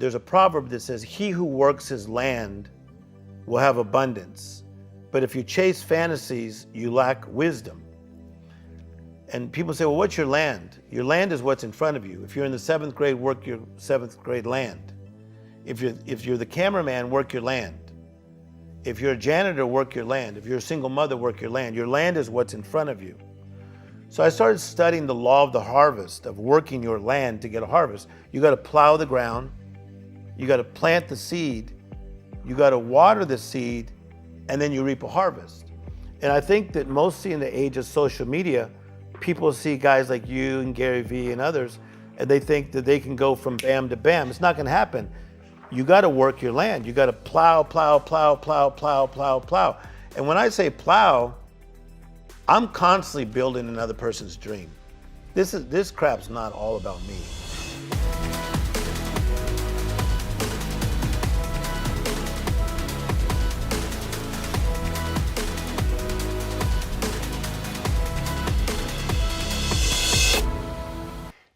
There's a proverb that says, he who works his land will have abundance. But if you chase fantasies, you lack wisdom. And people say, well, what's your land? Your land is what's in front of you. If you're in the 7th grade, work your 7th grade land. If you're the cameraman, work your land. If you're a janitor, work your land. If you're a single mother, work your land. Your land is what's in front of you. So I started studying the law of the harvest, of working your land to get a harvest. You got to plow the ground. You got to plant the seed. You got to water the seed, and then you reap a harvest. And I think that mostly in the age of social media, people see guys like you and Gary Vee and others, and they think that they can go from bam to bam. It's not going to happen. You got to work your land. You got to plow, plow, plow, plow, plow, plow, plow. And when I say plow, I'm constantly building another person's dream. This crap's not all about me.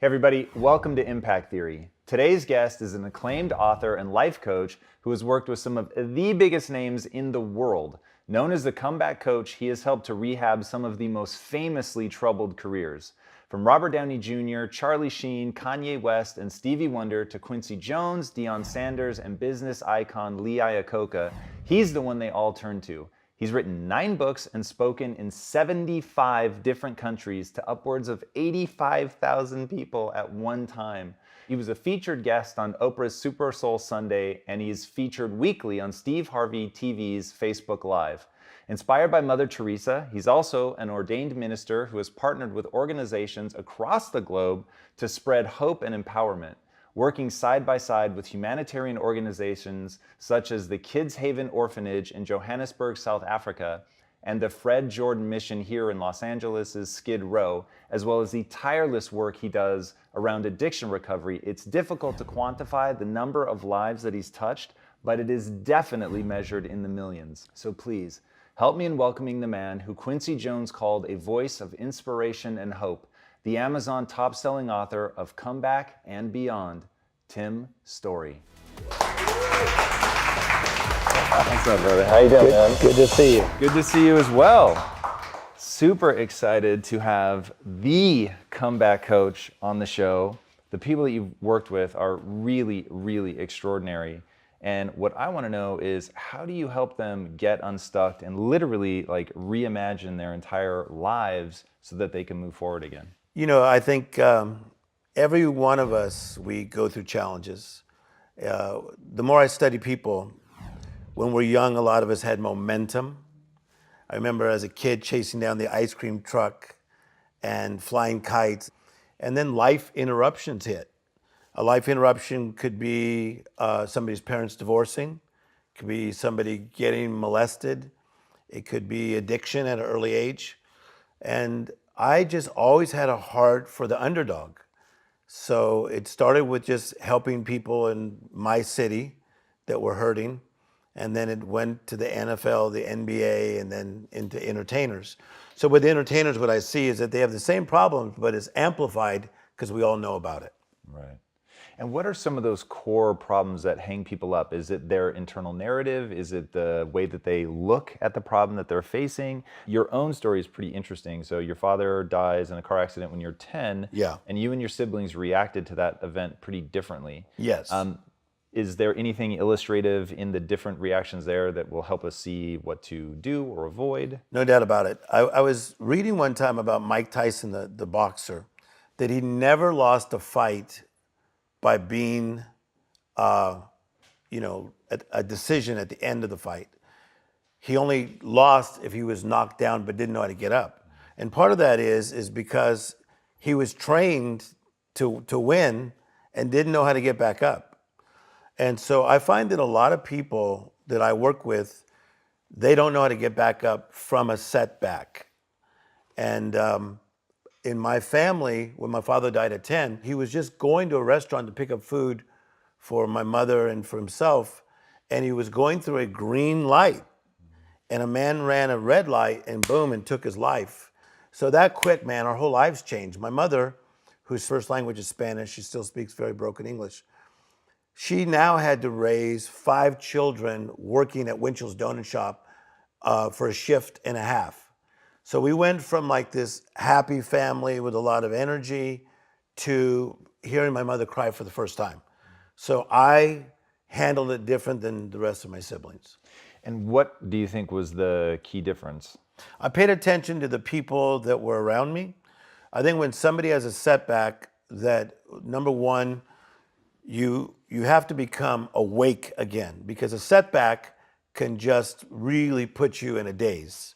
Hey everybody, welcome to Impact Theory. Today's guest is an acclaimed author and life coach who has worked with some of the biggest names in the world. Known as the comeback coach, he has helped to rehab some of the most famously troubled careers. From Robert Downey Jr., Charlie Sheen, Kanye West, and Stevie Wonder to Quincy Jones, Deion Sanders, and business icon Lee Iacocca, he's the one they all turn to. He's written 9 books and spoken in 75 different countries to upwards of 85,000 people at one time. He was a featured guest on Oprah's Super Soul Sunday, and he's featured weekly on Steve Harvey TV's Facebook Live. Inspired by Mother Teresa, he's also an ordained minister who has partnered with organizations across the globe to spread hope and empowerment, working side by side with humanitarian organizations such as the Kids Haven Orphanage in Johannesburg, South Africa, and the Fred Jordan Mission here in Los Angeles' Skid Row, as well as the tireless work he does around addiction recovery. It's difficult to quantify the number of lives that he's touched, but it is definitely measured in the millions. So please, help me in welcoming the man who Quincy Jones called a voice of inspiration and hope, the Amazon top-selling author of Comeback and Beyond, Tim Storey. What's up, brother? How you doing, man? Good to see you. Good to see you as well. Super excited to have the comeback coach on the show. The people that you've worked with are really, really extraordinary. And what I want to know is, how do you help them get unstuck and literally like reimagine their entire lives so that they can move forward again? You know, I think every one of us, we go through challenges. The more I study people, when we're young, a lot of us had momentum. I remember as a kid chasing down the ice cream truck and flying kites, and then life interruptions hit. A life interruption could be somebody's parents divorcing, it could be somebody getting molested, it could be addiction at an early age. And I just always had a heart for the underdog. So it started with just helping people in my city that were hurting. And then it went to the NFL, the NBA, and then into entertainers. So with entertainers, what I see is that they have the same problems, but it's amplified because we all know about it. Right. And what are some of those core problems that hang people up? Is it their internal narrative? Is it the way that they look at the problem that they're facing? Your own story is pretty interesting. So your father dies in a car accident when you're 10. Yeah. And you and your siblings reacted to that event pretty differently. Yes. Is there anything illustrative in the different reactions there that will help us see what to do or avoid? No doubt about it. I was reading one time about Mike Tyson, the boxer, that he never lost a fight by being, a decision at the end of the fight. He only lost if he was knocked down but didn't know how to get up. And part of that is because he was trained to win and didn't know how to get back up. And so I find that a lot of people that I work with, they don't know how to get back up from a setback. And in my family, when my father died at 10, he was just going to a restaurant to pick up food for my mother and for himself, and he was going through a green light, and a man ran a red light and boom, and took his life. So that quick, man, our whole lives changed. My mother, whose first language is Spanish, she still speaks very broken English. She now had to raise 5 children working at Winchell's Donut Shop for a shift and a half. So we went from like this happy family with a lot of energy to hearing my mother cry for the first time. So I handled it different than the rest of my siblings. And what do you think was the key difference? I paid attention to the people that were around me. I think when somebody has a setback, that number one, you have to become awake again, because a setback can just really put you in a daze.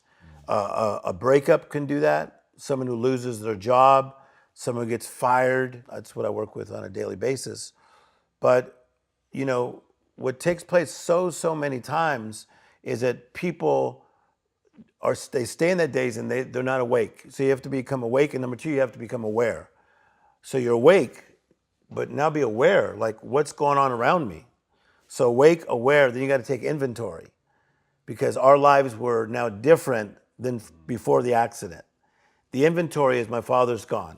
A breakup can do that. Someone who loses their job, someone who gets fired. That's what I work with on a daily basis. But you know what takes place so many times is that people they stay in that daze and they're not awake. So you have to become awake, and number two, you have to become aware. So you're awake, but now be aware, like what's going on around me. So awake, aware, then you got to take inventory, because our lives were now different than before the accident. The inventory is my father's gone.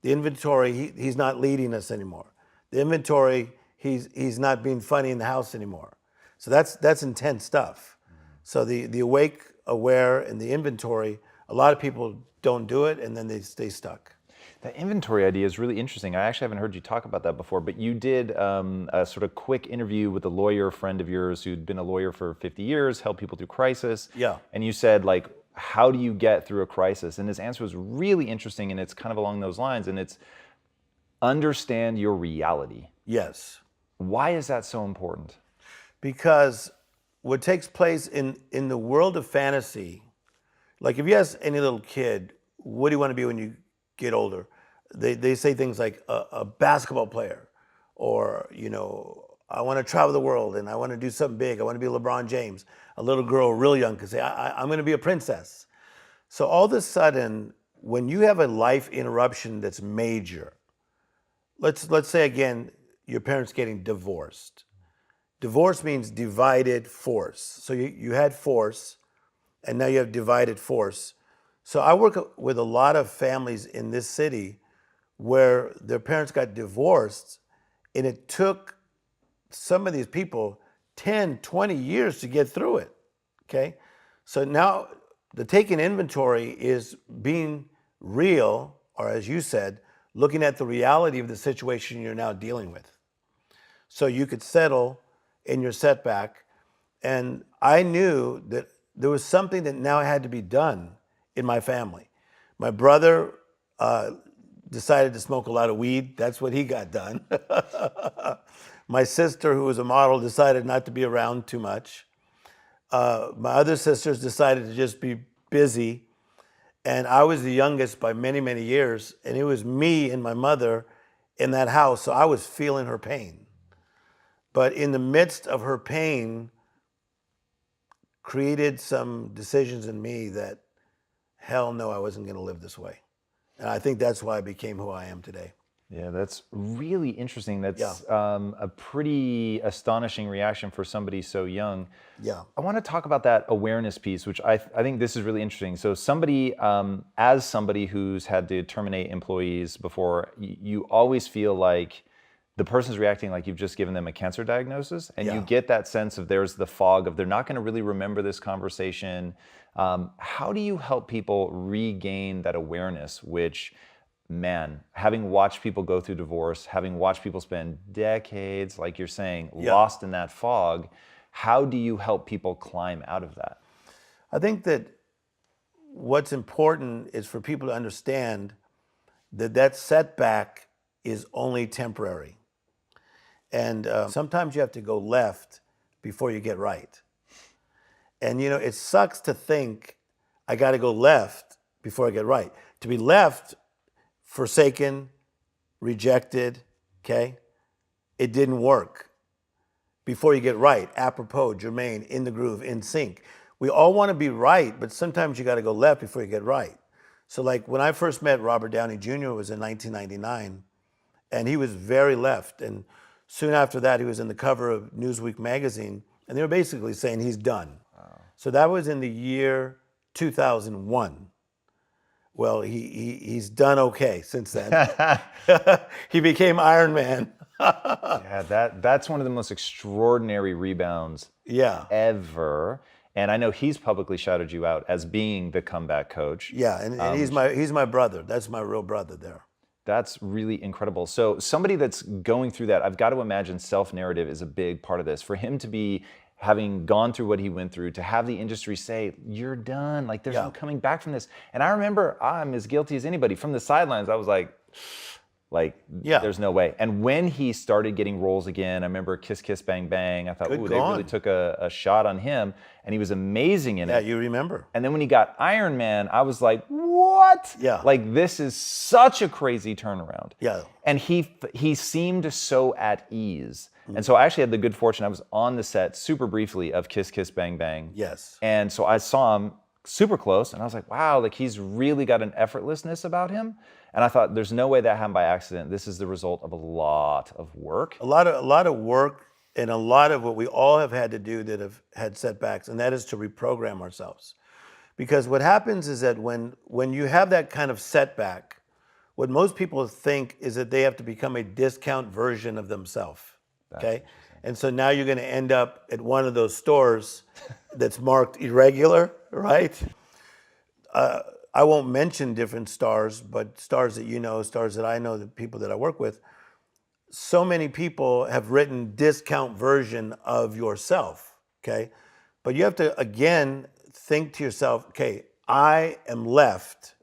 The inventory, he's not leading us anymore. The inventory, he's not being funny in the house anymore. So that's intense stuff. So the awake, aware, and the inventory, a lot of people don't do it, and then they stay stuck. That inventory idea is really interesting. I actually haven't heard you talk about that before, but you did a sort of quick interview with a lawyer friend of yours who'd been a lawyer for 50 years, helped people through crisis. Yeah. And you said, like, how do you get through a crisis? And his answer was really interesting, and it's kind of along those lines, and it's understand your reality. Yes. Why is that so important? Because what takes place in the world of fantasy, like if you ask any little kid, what do you want to be when you get older? They say things like a basketball player, or, you know, I want to travel the world and I want to do something big. I want to be LeBron James. A little girl real young could say, I'm going to be a princess. So all of a sudden, when you have a life interruption that's major, let's say again, your parents getting divorced. Divorce means divided force. So you had force, and now you have divided force. So I work with a lot of families in this city where their parents got divorced, and it took some of these people 10, 20 years to get through it, okay? So now the taking inventory is being real, or as you said, looking at the reality of the situation you're now dealing with. So you could settle in your setback. And I knew that there was something that now had to be done in my family. My brother decided to smoke a lot of weed. That's what he got done. My sister, who was a model, decided not to be around too much. My other sisters decided to just be busy. And I was the youngest by many years. And it was me and my mother in that house. So I was feeling her pain. But in the midst of her pain, created some decisions in me that, hell no, I wasn't going to live this way. And I think that's why I became who I am today. Yeah, that's really interesting. That's Yeah. a pretty astonishing reaction for somebody so young. Yeah. I want to talk about that awareness piece, which I think this is really interesting. So somebody, as somebody who's had to terminate employees before, you always feel like the person's reacting like you've just given them a cancer diagnosis, and Yeah. you get that sense of there's the fog of they're not going to really remember this conversation. How do you help people regain that awareness, which, man, having watched people go through divorce, having watched people spend decades, like you're saying, Yeah. lost in that fog, how do you help people climb out of that? I think that what's important is for people to understand that setback is only temporary. And sometimes you have to go left before you get right. And you know, it sucks to think I got to go left before I get right. To be left, forsaken, rejected, okay? It didn't work. Before you get right, apropos, germane, in the groove, in sync. We all want to be right, but sometimes you got to go left before you get right. So like when I first met Robert Downey Jr. was in 1999, and he was very left. And soon after that, he was in the cover of Newsweek magazine, and they were basically saying he's done. Wow. So that was in the year 2001. Well, he's done okay since then. He became Iron Man. Yeah, that's one of the most extraordinary rebounds Yeah. ever. And I know he's publicly shouted you out as being the comeback coach. Yeah, and he's my brother. That's my real brother there. That's really incredible. So somebody that's going through that, I've got to imagine self-narrative is a big part of this. For him to be having gone through what he went through, to have the industry say, you're done, like there's no coming back from this. And I remember I'm as guilty as anybody. From the sidelines, I was like, there's no way. And when he started getting roles again, I remember Kiss Kiss Bang Bang, I thought, ooh, they really took a shot on him, and he was amazing in it. Yeah, you remember. And then when he got Iron Man, I was like, what? Yeah. Like, this is such a crazy turnaround. Yeah. And he seemed so at ease. And so I actually had the good fortune, I was on the set super briefly of Kiss Kiss Bang Bang. Yes. And so I saw him super close, and I was like, wow, like he's really got an effortlessness about him. And I thought, there's no way that happened by accident. This is the result of a lot of work. A lot of work, and a lot of what we all have had to do that have had setbacks, and that is to reprogram ourselves. Because what happens is that when you have that kind of setback, what most people think is that they have to become a discount version of themselves. Okay? And so now you're going to end up at one of those stores that's marked irregular, right? I won't mention different stars, but stars that you know, stars that I know, the people that I work with. So many people have written discount version of yourself, okay? But you have to, again, think to yourself, okay, I am left,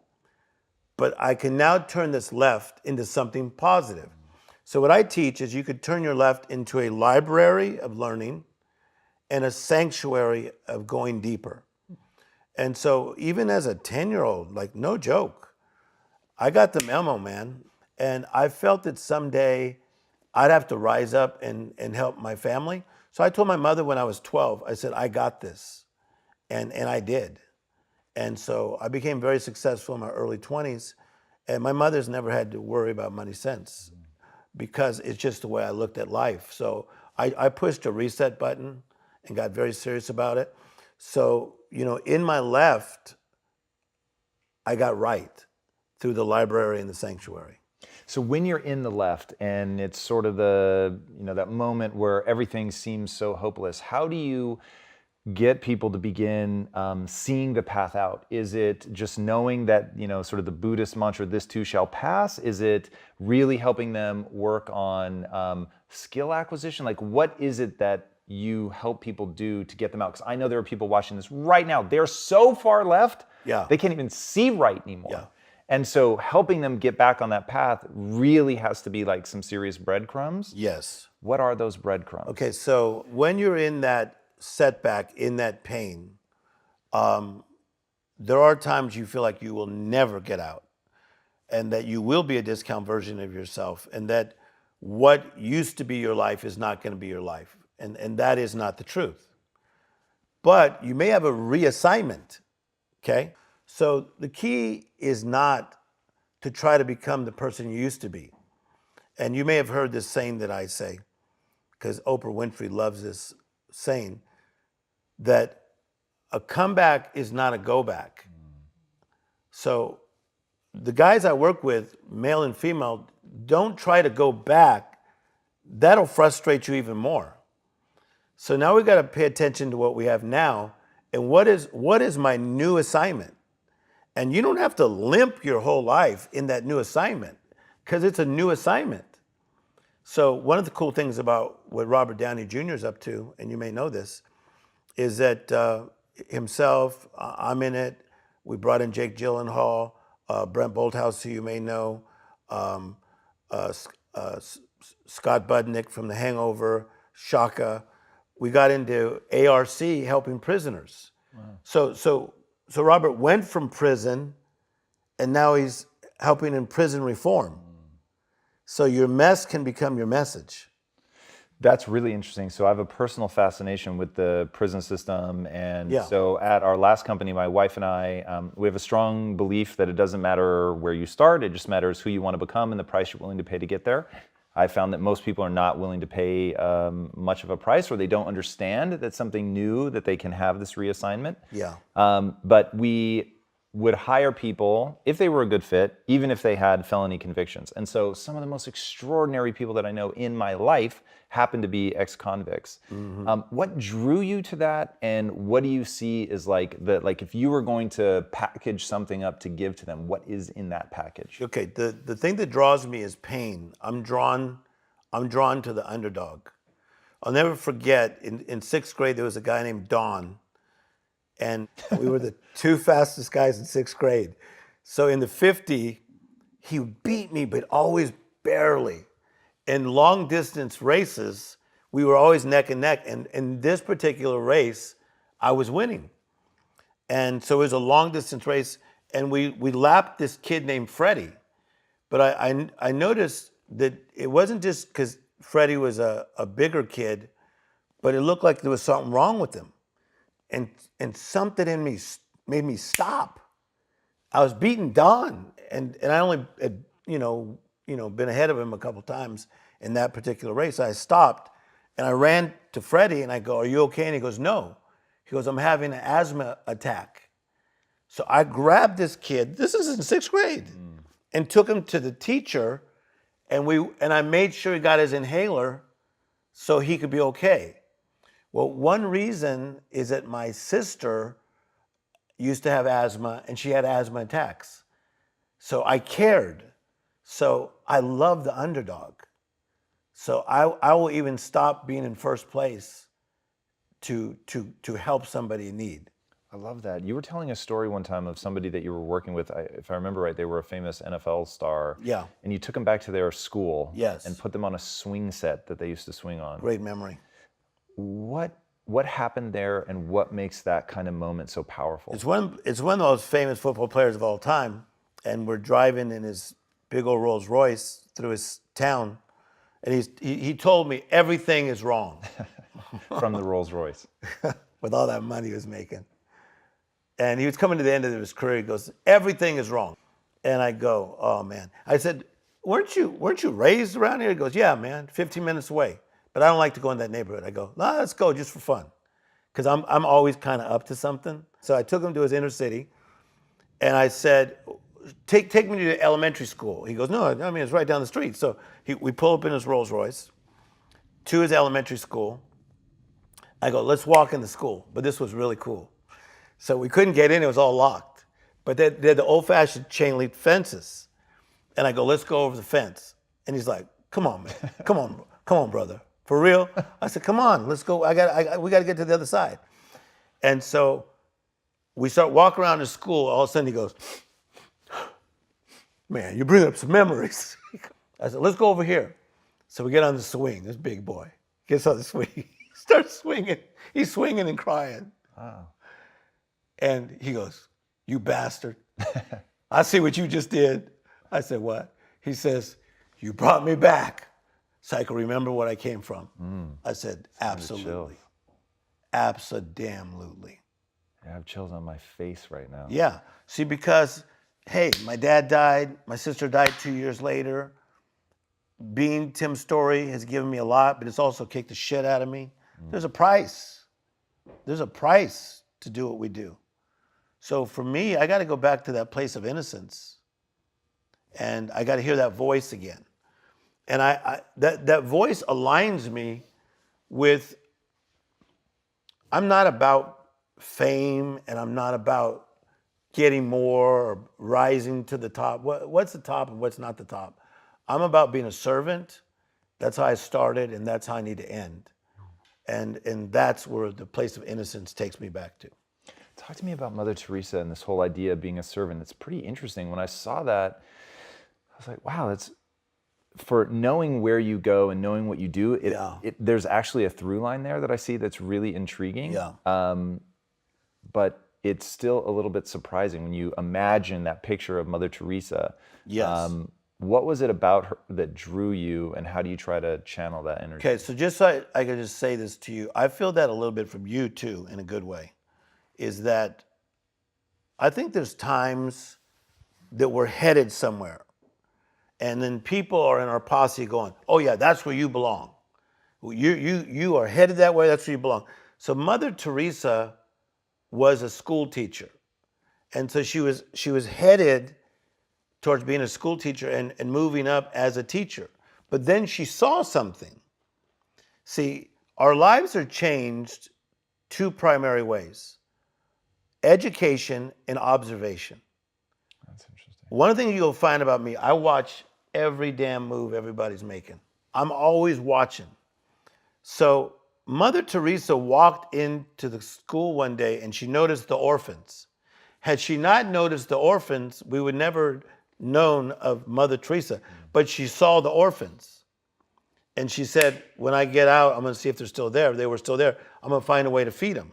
but I can now turn this left into something positive. So what I teach is you could turn your left into a library of learning and a sanctuary of going deeper. And so even as a 10-year-old, like no joke, I got the memo, man. And I felt that someday I'd have to rise up and help my family. So I told my mother when I was 12, I said, I got this. And I did. And so I became very successful in my early 20s. And my mother's never had to worry about money since, because it's just the way I looked at life. So I pushed a reset button and got very serious about it. So, you know, in my left, I got right through the library and the sanctuary. So when you're in the left and it's sort of the, you know, that moment where everything seems so hopeless, how do you get people to begin seeing the path out? Is it just knowing that, you know, sort of the Buddhist mantra, this too shall pass? Is it really helping them work on skill acquisition? Like, what is it that you help people do to get them out? Because I know there are people watching this right now. They're so far left, they can't even see right anymore. Yeah. And so helping them get back on that path really has to be like some serious breadcrumbs. Yes. What are those breadcrumbs? Okay, so when you're in that setback, in that pain, there are times you feel like you will never get out, and that you will be a discount version of yourself, and that what used to be your life is not going to be your life. And that is not the truth. But you may have a reassignment, okay? So the key is not to try to become the person you used to be. And you may have heard this saying that I say, because Oprah Winfrey loves this saying, that a comeback is not a go back. So the guys I work with, male and female, don't try to go back. That'll frustrate you even more. So now we got to pay attention to what we have now, and what is my new assignment? And you don't have to limp your whole life in that new assignment, because it's a new assignment. So one of the cool things about what Robert Downey Jr. is up to, and you may know this, is that himself, I'm in it. We brought in Jake Gyllenhaal, Brent Bolthouse, who you may know, Scott Budnick from The Hangover, Shaka. We got into ARC helping prisoners. Wow. So Robert went from prison, and now he's helping in prison reform. So your mess can become your message. That's really interesting. So I have a personal fascination with the prison system. And so at our last company, my wife and I, we have a strong belief that it doesn't matter where you start, it just matters who you want to become and the price you're willing to pay to get there. I found that most people are not willing to pay much of a price, or they don't understand that something new, that they can have this reassignment. Yeah. But we would hire people if they were a good fit, even if they had felony convictions. And so some of the most extraordinary people that I know in my life happen to be ex-convicts. What drew you to that, and what do you see as like if you were going to package something up to give to them, what is in that package? Okay, the thing that draws me is pain. I'm drawn to the underdog. I'll never forget, in sixth grade, there was a guy named Don, and we were the two fastest guys in sixth grade. So in the 50, he beat me, but always barely. In long distance races, we were always neck and neck. And in this particular race, I was winning. And so it was a long distance race, and we lapped this kid named Freddie. But I noticed that it wasn't just because Freddie was a bigger kid, but it looked like there was something wrong with him. And something in me made me stop. I was beating Don, and I only had, been ahead of him a couple times in that particular race. I stopped, and I ran to Freddie, and I go, "Are you okay?" And he goes, "No." He goes, "I'm having an asthma attack." So I grabbed this kid, this is in sixth grade, and took him to the teacher, and I made sure he got his inhaler so he could be okay. Well, one reason is that my sister used to have asthma, and she had asthma attacks. So I cared. So I love the underdog. So I will even stop being in first place to help somebody in need. I love that. You were telling a story one time of somebody that you were working with. If I remember right, they were a famous NFL star. Yeah. And you took them back to their school. Yes. And put them on a swing set that they used to swing on. Great memory. What happened there, and what makes that kind of moment so powerful? It's one of those famous football players of all time, and we're driving in his big old Rolls Royce through his town, and he told me everything is wrong. From the Rolls Royce. With all that money he was making. And he was coming to the end of his career. He goes, "Everything is wrong." And I go, "Oh man." I said, weren't you raised around here?" He goes, "Yeah, man, 15 minutes away. But I don't like to go in that neighborhood." I go, "No, let's go just for fun." Because I'm always kind of up to something. So I took him to his inner city, and I said, take me to the elementary school. He goes, "No, I mean, it's right down the street." So we pull up in his Rolls Royce to his elementary school. I go, "Let's walk in the school." But this was really cool. So we couldn't get in, it was all locked. But they're the old-fashioned chain link fences. And I go, "Let's go over the fence." And he's like, "Come on, man. Come on, brother. For real?" I said, "Come on, let's go. We got to get to the other side." And so we start walking around the school. All of a sudden he goes, "Man, you bring up some memories." I said, "Let's go over here." So we get on the swing. This big boy gets on the swing. He starts swinging. He's swinging and crying. Wow. And he goes, "You bastard. I see what you just did." I said, "What?" He says, "You brought me back so I can remember where I came from." I said, "Absolutely. Abso-damn-lutely." I have chills on my face right now. Yeah. See, because, hey, my dad died. My sister died 2 years later. Being Tim's story has given me a lot, but it's also kicked the shit out of me. There's a price. There's a price to do what we do. So for me, I got to go back to that place of innocence, and I got to hear that voice again. And that voice aligns me with, I'm not about fame, and I'm not about getting more or rising to the top. What's the top and what's not the top? I'm about being a servant. That's how I started, and that's how I need to end. And that's where the place of innocence takes me back to. Talk to me about Mother Teresa and this whole idea of being a servant. It's pretty interesting. When I saw that, I was like, wow, that's, for knowing where you go and knowing what you do, there's actually a through line there that I see that's really intriguing. Yeah. But it's still a little bit surprising when you imagine that picture of Mother Teresa. Yes. What was it about her that drew you, and how do you try to channel that energy? Okay, so just so I can just say this to you, I feel that a little bit from you too, in a good way, is that I think there's times that we're headed somewhere, and then people are in our posse going, "Oh yeah, that's where you belong. You are headed that way, that's where you belong." So Mother Teresa was a school teacher, And so she was headed towards being a school teacher and moving up as a teacher. But then she saw something. See, our lives are changed two primary ways: education and observation. That's interesting. One of the things you'll find about me, I watch every damn move everybody's making. I'm always watching. So Mother Teresa walked into the school one day and she noticed the orphans. Had she not noticed the orphans, we would never known of Mother Teresa. But she saw the orphans. And she said, when I get out, I'm going to see if they're still there. If they were still there, I'm going to find a way to feed them.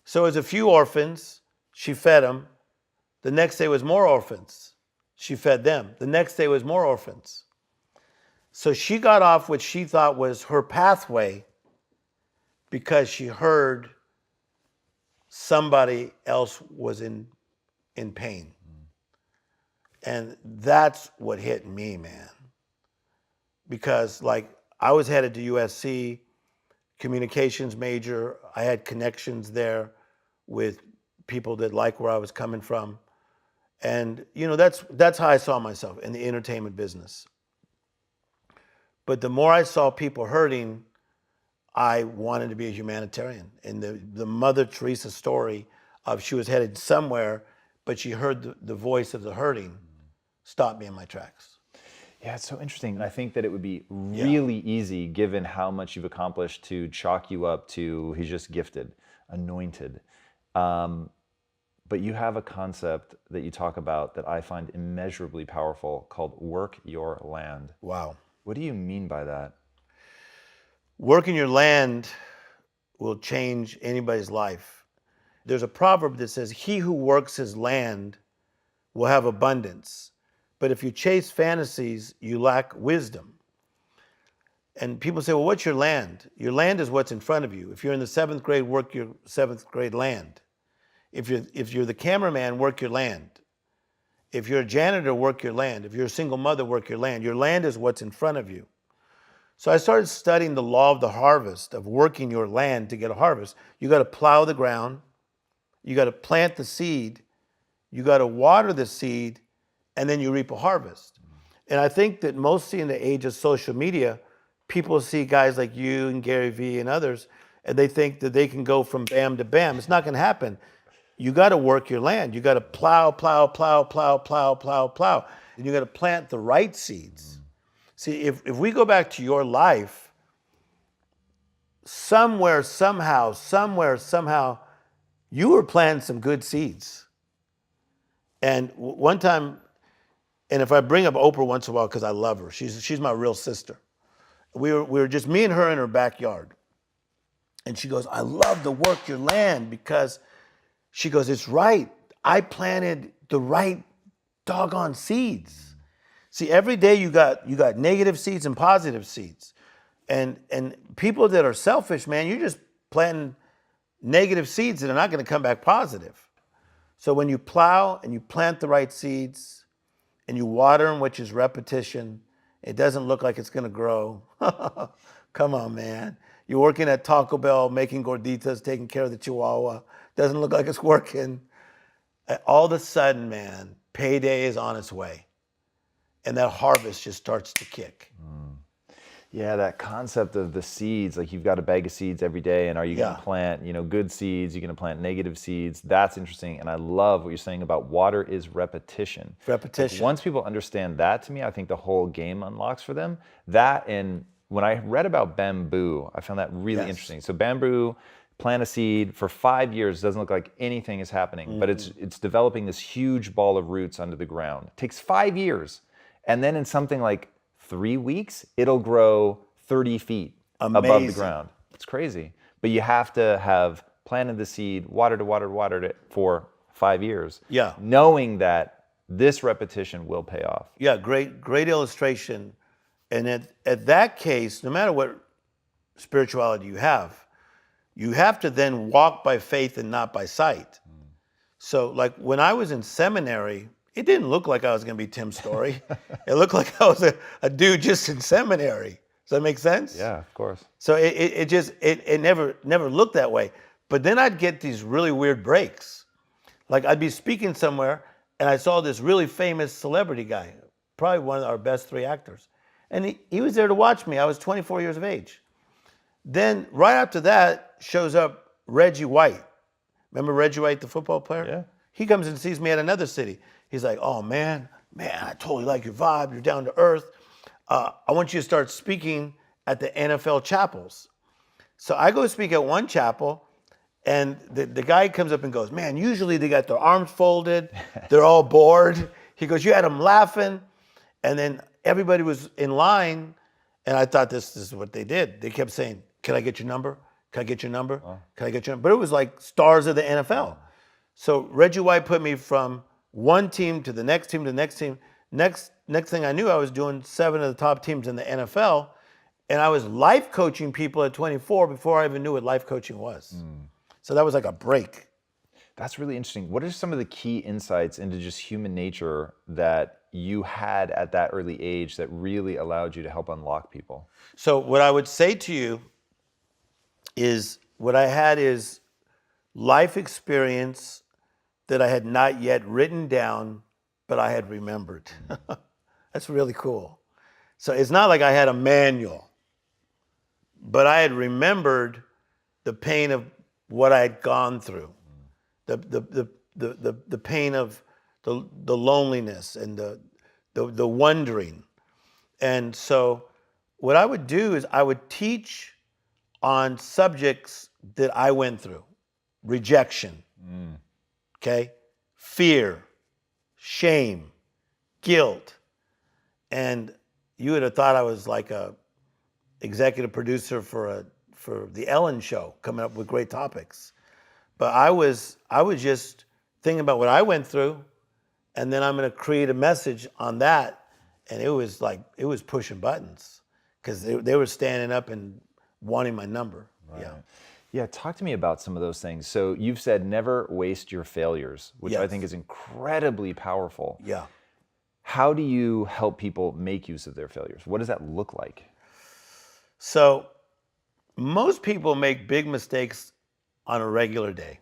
So as a few orphans, she fed them. The next day was more orphans. She fed them. The next day was more orphans. So she got off what she thought was her pathway because she heard somebody else was in pain. And that's what hit me, man. Because like I was headed to USC, communications major. I had connections there with people that like where I was coming from. And that's how I saw myself in the entertainment business. But the more I saw people hurting, I wanted to be a humanitarian. And the Mother Teresa story of she was headed somewhere, but she heard the voice of the hurting stopped me in my tracks. Yeah, it's so interesting. And I think that it would be really easy, given how much you've accomplished, to chalk you up to he's just gifted, anointed. But you have a concept that you talk about that I find immeasurably powerful called work your land. Wow. What do you mean by that? Working your land will change anybody's life. There's a proverb that says, he who works his land will have abundance. But if you chase fantasies, you lack wisdom. And people say, well, what's your land? Your land is what's in front of you. If you're in the 7th grade, work your 7th grade land. If you're the cameraman, work your land. If you're a janitor, work your land. If you're a single mother, work your land. Your land is what's in front of you. So I started studying the law of the harvest, of working your land to get a harvest. You got to plow the ground. You got to plant the seed. You got to water the seed, and then you reap a harvest. And I think that mostly in the age of social media, people see guys like you and Gary Vee and others, and they think that they can go from bam to bam. It's not going to happen. You got to work your land. You got to plow. And you got to plant the right seeds. See, if we go back to your life, somewhere, somehow, you were planting some good seeds. And one time, and if I bring up Oprah once in a while because I love her, she's my real sister. We were just me and her in her backyard. And she goes, I love to work your land because she goes, it's right. I planted the right doggone seeds. See, every day you got negative seeds and positive seeds. And people that are selfish, man, you're just planting negative seeds that are not going to come back positive. So when you plow and you plant the right seeds and you water them, which is repetition, it doesn't look like it's going to grow. Come on, man. You're working at Taco Bell, making gorditas, taking care of the Chihuahua. Doesn't look like it's working. All of a sudden, man, payday is on its way. And that harvest just starts to kick. Yeah, that concept of the seeds, like you've got a bag of seeds every day, and are you going to plant, good seeds? You're going to plant negative seeds. That's interesting. And I love what you're saying about water is repetition. Repetition. Like once people understand that, to me, I think the whole game unlocks for them. That, and when I read about bamboo, I found that really interesting. So bamboo, plant a seed for 5 years, doesn't look like anything is happening, but it's developing this huge ball of roots under the ground. It takes 5 years. And then in something like 3 weeks, it'll grow 30 feet above the ground. It's crazy. But you have to have planted the seed, watered it for 5 years. Yeah. Knowing that this repetition will pay off. Yeah, great illustration. And at that case, no matter what spirituality you have to then walk by faith and not by sight. So like when I was in seminary, it didn't look like I was going to be Tim Story. It looked like I was a dude just in seminary. Does that make sense? Yeah, of course. So it never looked that way. But then I'd get these really weird breaks. Like I'd be speaking somewhere and I saw this really famous celebrity guy, probably one of our best 3 actors. And he was there to watch me. I was 24 years of age. Then right after that shows up Reggie White. Remember Reggie White, the football player? Yeah. He comes and sees me at another city. He's like, oh man, I totally like your vibe. You're down to earth. I want you to start speaking at the NFL chapels. So I go speak at one chapel, and the guy comes up and goes, man, usually they got their arms folded. They're all bored. He goes, you had them laughing. And then everybody was in line, and I thought this is what they did. They kept saying, can I get your number? Can I get your number? Can I get your number? But it was like stars of the NFL. So Reggie White put me from one team to the next team to the next team. Next thing I knew, I was doing 7 of the top teams in the NFL, and I was life coaching people at 24 before I even knew what life coaching was. So that was like a break. That's really interesting. What are some of the key insights into just human nature that you had at that early age that really allowed you to help unlock people? So what I would say to you is what I had is life experience that I had not yet written down, but I had remembered. That's really cool. So it's not like I had a manual, but I had remembered the pain of what I had gone through, the pain of the loneliness and the wondering. And so what I would do is I would teach on subjects that I went through: rejection, okay, fear, shame, guilt. And you would have thought I was like a executive producer for the Ellen show, coming up with great topics. But I was just thinking about what I went through, and then I'm going to create a message on that. And it was pushing buttons, because they were standing up and wanting my number. Right. Yeah. Yeah, talk to me about some of those things. So you've said never waste your failures, which I Yes. think is incredibly powerful. Yeah. How do you help people make use of their failures? What does that look like? So most people make big mistakes on a regular day.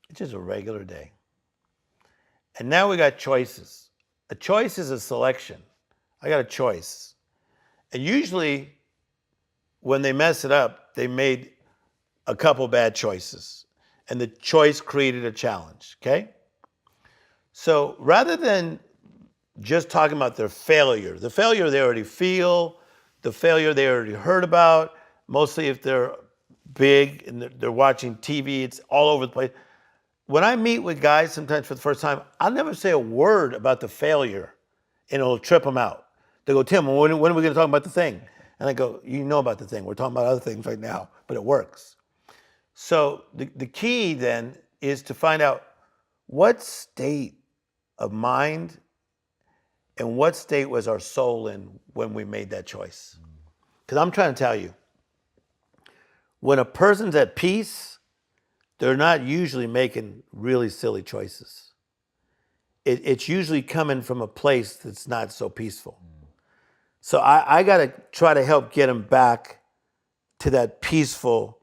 It's just a regular day. And now we got choices. A choice is a selection. I got a choice. And usually when they mess it up, they made a couple bad choices, and the choice created a challenge, okay? So rather than just talking about their failure, the failure they already feel, the failure they already heard about, mostly if they're big and they're watching TV, it's all over the place. When I meet with guys sometimes for the first time, I'll never say a word about the failure, and it'll trip them out. They go, Tim, when are we going to talk about the thing? And I go, you know about the thing. We're talking about other things right now, but it works. So the key then is to find out what state of mind and what state was our soul in when we made that choice. Because I'm trying to tell you, when a person's at peace, they're not usually making really silly choices. It's usually coming from a place that's not so peaceful. So I got to try to help get them back to that peaceful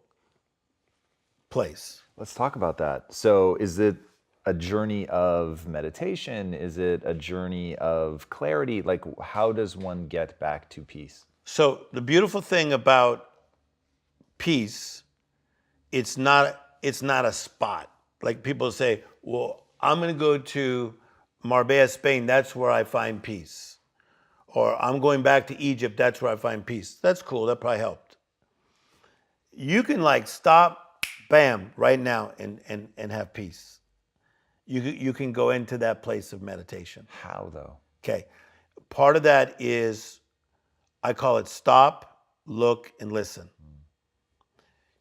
place. Let's talk about that. So is it a journey of meditation? Is it a journey of clarity? Like, how does one get back to peace? So the beautiful thing about peace, it's not a spot. Like people say, well, I'm going to go to Marbella, Spain. That's where I find peace. Or I'm going back to Egypt. That's where I find peace. That's cool. That probably helped. You can like stop, bam, right now and have peace. You can go into that place of meditation. How though? Okay. Part of that is, I call it stop, look, and listen.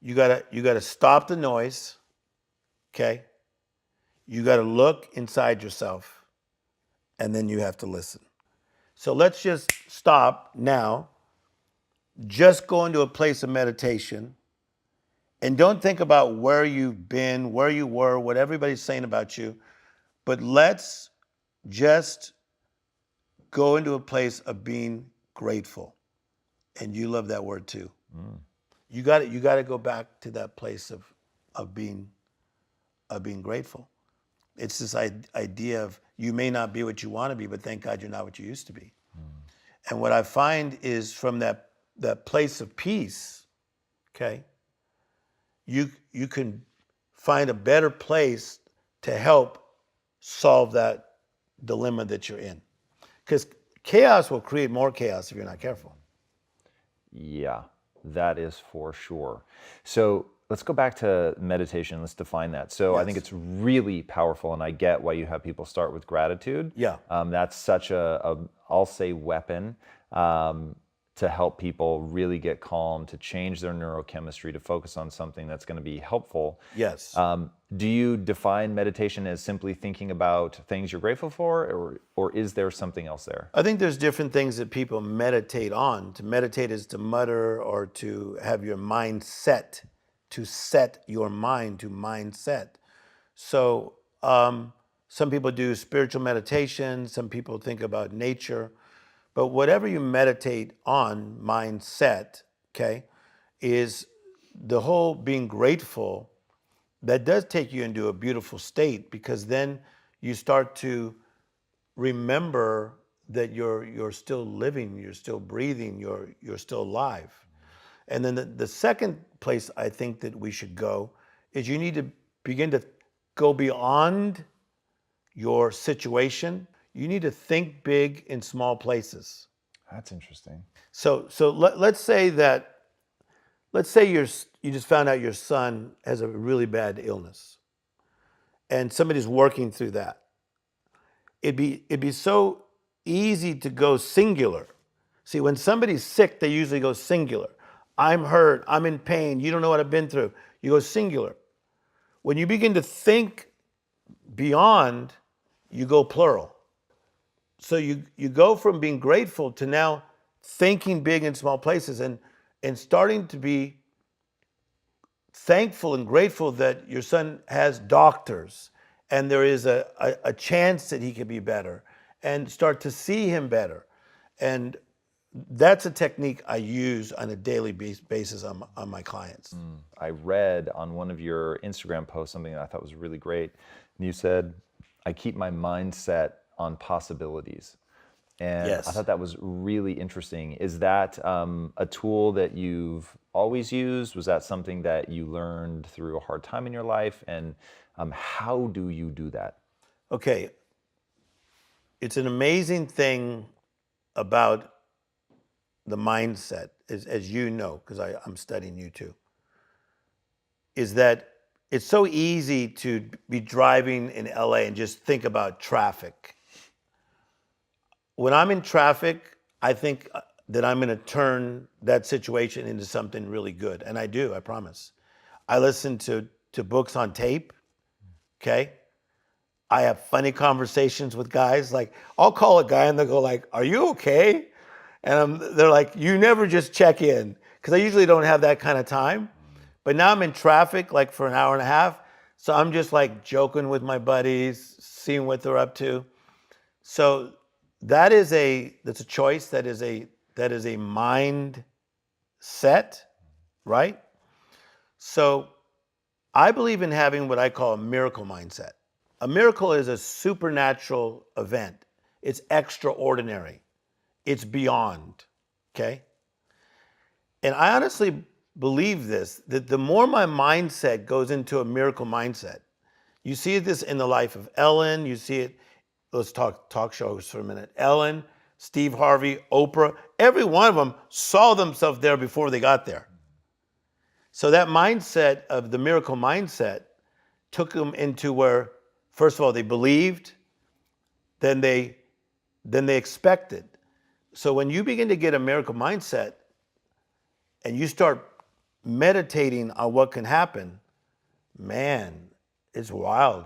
You gotta stop the noise, okay? You gotta look inside yourself, and then you have to listen. So let's just stop now, just go into a place of meditation, and don't think about where you've been, where you were, what everybody's saying about you, but let's just go into a place of being grateful. And you love that word too. You got to go back to that place of being grateful. It's this idea of you may not be what you want to be, but thank God you're not what you used to be. And what I find is from that place of peace, okay, you can find a better place to help solve that dilemma that you're in. Because chaos will create more chaos if you're not careful. Yeah, that is for sure. So let's go back to meditation. Let's define that. So I think Yes. it's really powerful, and I get why you have people start with gratitude. Yeah. That's such I'll say, weapon to help people really get calm, to change their neurochemistry, to focus on something that's going to be helpful. Yes. Do you define meditation as simply thinking about things you're grateful for, or is there something else there? I think there's different things that people meditate on. To meditate is to mutter or to have your mind set, to set your mind to mindset. So some people do spiritual meditation, some people think about nature, but whatever you meditate on, mindset, okay, is the whole being grateful. That does take you into a beautiful state, because then you start to remember that you're still living, you're still breathing, you're still alive. And then the second place I think that we should go is you need to begin to go beyond your situation. You need to think big in small places. That's interesting. So let's say you just found out your son has a really bad illness, and somebody's working through that. It'd be so easy to go singular. See, when somebody's sick, they usually go singular. I'm hurt, I'm in pain, you don't know what I've been through. You go singular. When you begin to think beyond, you go plural. So you go from being grateful to now thinking big in small places, and starting to be thankful and grateful that your son has doctors and there is a chance that he could be better, and start to see him better. And that's a technique I use on a daily basis on my clients. I read on one of your Instagram posts something that I thought was really great. And you said, I keep my mindset on possibilities. And Yes. I thought that was really interesting. Is that a tool that you've always used? Was that something that you learned through a hard time in your life? And how do you do that? Okay. It's an amazing thing about the mindset, as you know, because I'm studying you too, is that it's so easy to be driving in LA and just think about traffic. When I'm in traffic, I think that I'm going to turn that situation into something really good. And I do, I promise. I listen to books on tape, okay? I have funny conversations with guys. Like, I'll call a guy and they'll go like, are you okay? And they're like, you never just check in. Because I usually don't have that kind of time. But now I'm in traffic like for an hour and a half. So I'm just like joking with my buddies, seeing what they're up to. So that's a choice. That is a mind set, right? So I believe in having what I call a miracle mindset. A miracle is a supernatural event. It's extraordinary. It's beyond, okay? And I honestly believe this, that the more my mindset goes into a miracle mindset, you see this in the life of Ellen, you see it, let's talk shows for a minute. Ellen, Steve Harvey, Oprah, every one of them saw themselves there before they got there. So that mindset of the miracle mindset took them into where, first of all, they believed, then they expected. So when you begin to get a miracle mindset and you start meditating on what can happen, man, it's wild.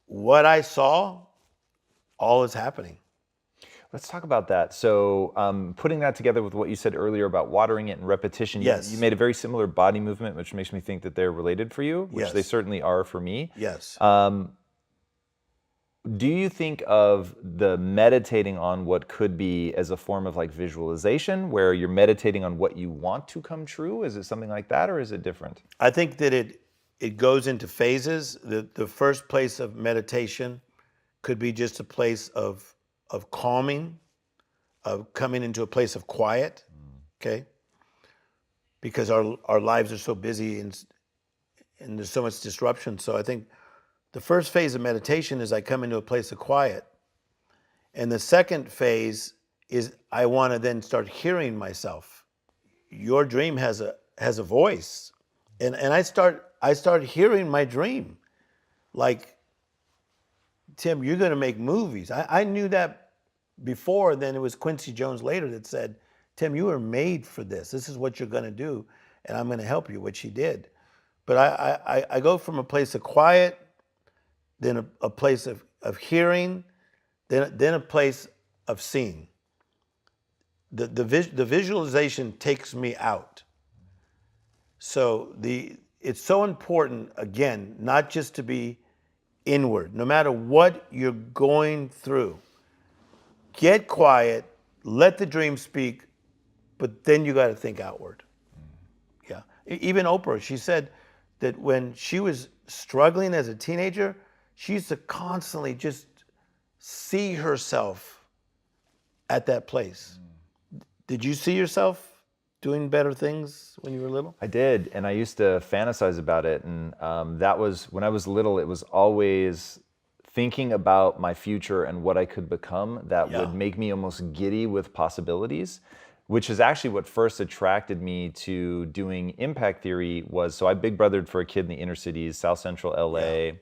What I saw, all is happening. Let's talk about that. So putting that together with what you said earlier about watering it and repetition, Yes. you made a very similar body movement, which makes me think that they're related for you, which Yes. they certainly are for me. Yes. Do you think of the meditating on what could be as a form of like visualization, where you're meditating on what you want to come true? Is it something like that, or is it different? I think that it goes into phases. The first place of meditation could be just a place of calming, of coming into a place of quiet, okay? Because our lives are so busy and there's so much disruption. So I think the first phase of meditation is I come into a place of quiet. And the second phase is I want to then start hearing myself. Your dream has a voice. And I start hearing my dream. Like, Tim, you're going to make movies. I knew that before. Then it was Quincy Jones later that said, Tim, you were made for this. This is what you're going to do, and I'm going to help you, which he did. But I go from a place of quiet, then a place of hearing, then a place of seeing. The visualization takes me out. So it's so important, again, not just to be inward. No matter what you're going through, get quiet, let the dream speak, but then you got to think outward. Yeah. Even Oprah, she said that when she was struggling as a teenager, she used to constantly just see herself at that place. Did you see yourself doing better things when you were little? I did, and I used to fantasize about it. And that was, when I was little, it was always thinking about my future and what I could become that would make me almost giddy with possibilities, which is actually what first attracted me to doing impact theory. So I big brothered for a kid in the inner cities, South Central LA.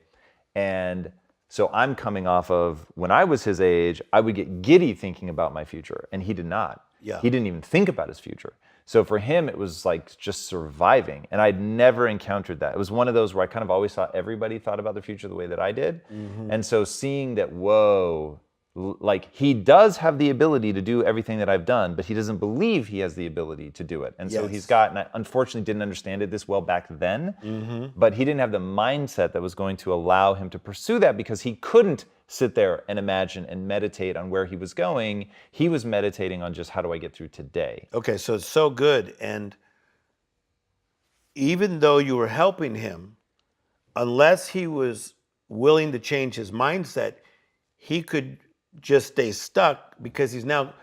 And so I'm coming off of when I was his age, I would get giddy thinking about my future, and he did not. He didn't even think about his future. So for him, it was like just surviving. And I'd never encountered that. It was one of those where I kind of always thought everybody thought about the future the way that I did. And so seeing that, whoa, like he does have the ability to do everything that I've done, but he doesn't believe he has the ability to do it. And so he's got, and I unfortunately didn't understand it this well back then, but he didn't have the mindset that was going to allow him to pursue that, because he couldn't sit there and imagine and meditate on where he was going. He was meditating on just how do I get through today. Okay, so it's so good. And even though you were helping him, unless he was willing to change his mindset, he could just stay stuck because he's now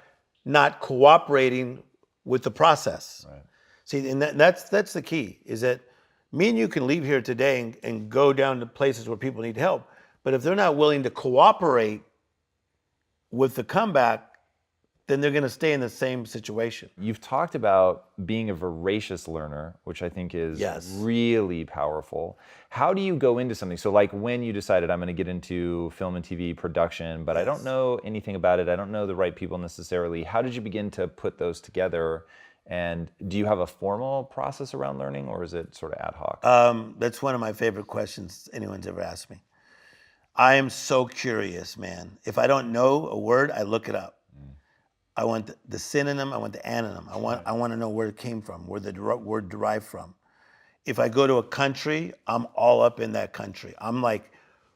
not cooperating with the process. Right. See, and that's the key, is that me and you can leave here today and go down to places where people need help. But if they're not willing to cooperate with the comeback, then they're going to stay in the same situation. You've talked about being a voracious learner, which I think is really powerful. How do you go into something? So like when you decided I'm going to get into film and TV production, but I don't know anything about it. I don't know the right people necessarily. How did you begin to put those together? And do you have a formal process around learning, or is it sort of ad hoc? That's one of my favorite questions anyone's ever asked me. I am so curious, man. If I don't know a word, I look it up. I want the synonym, I want the anonym. I want to know where it came from, where the word derived from. If I go to a country, I'm all up in that country. I'm like,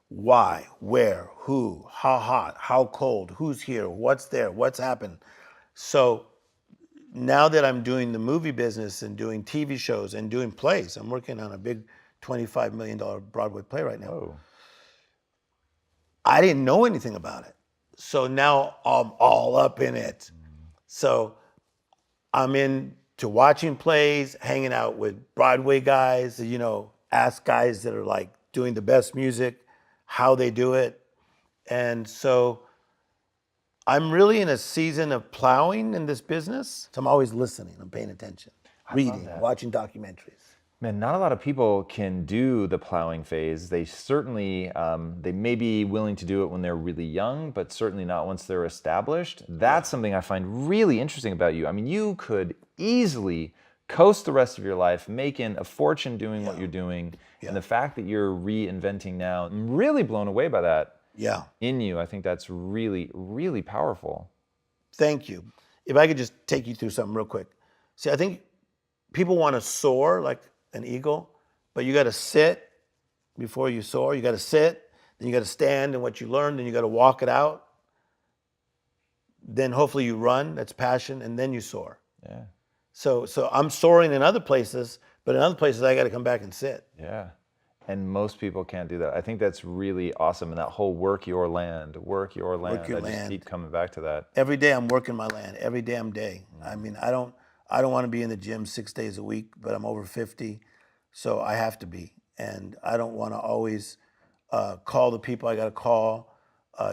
why, where, who, how hot, how cold, who's here, what's there, what's happened. So now that I'm doing the movie business and doing TV shows and doing plays, I'm working on a big $25 million Broadway play right now. Oh. I didn't know anything about it. So now I'm all up in it. So I'm into watching plays, hanging out with Broadway guys, ask guys that are like doing the best music, how they do it. And so I'm really in a season of plowing in this business. So I'm always listening, I'm paying attention, reading, watching documentaries. Man, not a lot of people can do the plowing phase. They certainly, they may be willing to do it when they're really young, but certainly not once they're established. That's something I find really interesting about you. I mean, you could easily coast the rest of your life, making a fortune doing what you're doing. And the fact that you're reinventing now, I'm really blown away by that in you. I think that's really, really powerful. Thank you. If I could just take you through something real quick. See, I think people want to soar like an eagle, but you got to sit before you soar. You got to sit, then you got to stand in what you learned, then you got to walk it out. Then hopefully you run, that's passion, and then you soar. Yeah. So I'm soaring in other places, but in other places I got to come back and sit. Yeah. And most people can't do that. I think that's really awesome. And that whole work your land. Just keep coming back to that. Every day I'm working my land, every damn day. I mean, I don't want to be in the gym 6 days a week, but I'm over 50, so I have to be. And I don't want to always call the people I got to call,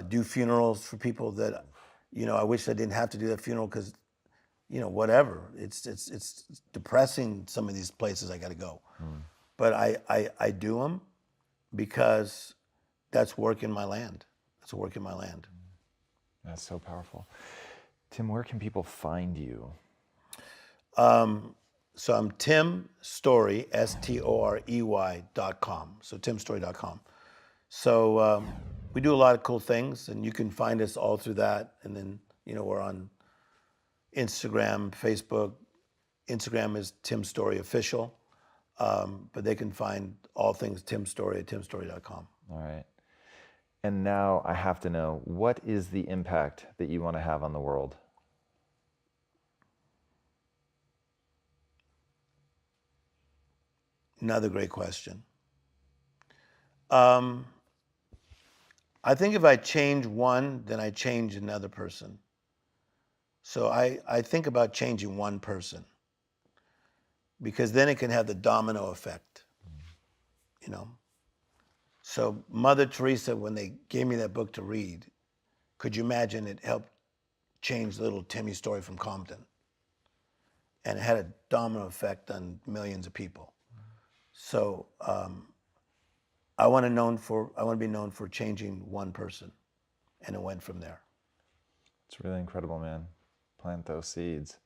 do funerals for people that, I wish I didn't have to do that funeral because, whatever. It's depressing, some of these places I got to go. But I do them because that's work in my land. That's work in my land. That's so powerful. Tim, where can people find you? So I'm Tim Story, STOREY.com. So timstory.com. So we do a lot of cool things, and you can find us all through that. And then, we're on Instagram, Facebook. Instagram is Tim Story Official. But they can find all things Tim Story at timstory.com. All right. And now I have to know, what is the impact that you want to have on the world? Another great question. I think if I change one, then I change another person. So I think about changing one person, because then it can have the domino effect, So Mother Teresa, when they gave me that book to read, could you imagine it helped change little Timmy Story from Compton? And it had a domino effect on millions of people. So I want to be known for changing one person, and it went from there. It's really incredible, man. Plant those seeds.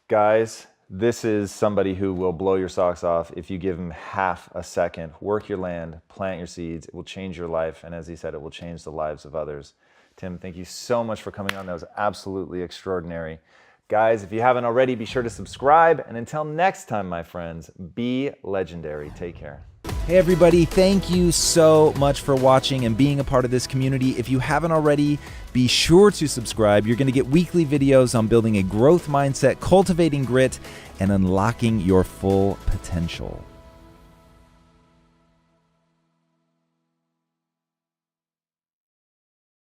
Guys, this is somebody who will blow your socks off if you give him half a second. Work your land, plant your seeds. It will change your life. And as he said, it will change the lives of others. Tim, thank you so much for coming on. That was absolutely extraordinary. Guys, if you haven't already, be sure to subscribe. And until next time, my friends, be legendary. Take care. Hey everybody, thank you so much for watching and being a part of this community. If you haven't already, be sure to subscribe. You're going to get weekly videos on building a growth mindset, cultivating grit, and unlocking your full potential.